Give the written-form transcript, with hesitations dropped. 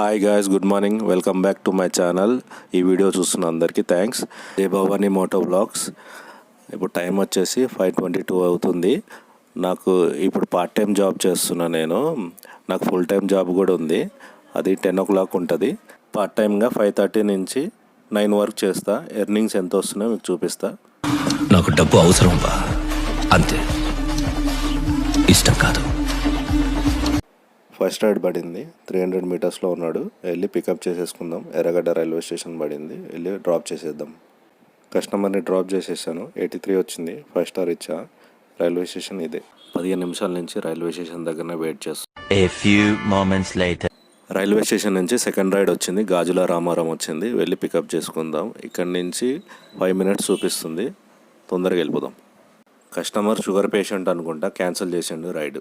Hi guys, good morning. Welcome back to my channel. ఈ video చూస్తున్న అందరికీ thanks. జై భవానీ మోటో వ్లాగ్స్. ఇప్పుడు టైం వచ్చేసి 5:22 అవుతుంది. నాకు ఇప్పుడు పార్ట్ టైం జాబ్ చేస్తున్నా నేను. నాకు ఫుల్ టైం జాబ్ కూడా ఉంది. అది 10 o'clock ఉంటుంది. పార్ట్ టైంగా 5:30 నుంచి 9 వరకు చేస్తా. ఎర్నింగ్స్ ఎంత వస్తున్నాయో మీకు చూపిస్తా. నాకు డబ్బు అవసరం బా, అంతే, ఇష్టం కాదు. ఫస్ట్ రైడ్ పడింది. 300 మీటర్స్లో ఉన్నాడు. వెళ్ళి పికప్ చేసేసుకుందాం. ఎర్రగడ్డ రైల్వే స్టేషన్ పడింది. వెళ్ళి డ్రాప్ చేసేద్దాం. కస్టమర్ని డ్రాప్ చేసేసాను. 83 వచ్చింది. 5 స్టార్ ఇచ్చా. రైల్వే స్టేషన్ ఇదే. 15 నిమిషాల నుంచి రైల్వే స్టేషన్ దగ్గరనే వెయిట్ చేస్తాను. రైల్వే స్టేషన్ నుంచి సెకండ్ రైడ్ వచ్చింది. గాజుల రామారం వచ్చింది. వెళ్ళి పికప్ చేసుకుందాం. ఇక్కడ నుంచి 5 minutes చూపిస్తుంది. తొందరగా వెళ్ళిపోదాం. కస్టమర్ షుగర్ పేషెంట్ అనుకుంటా, క్యాన్సిల్ చేసిండు రైడ్.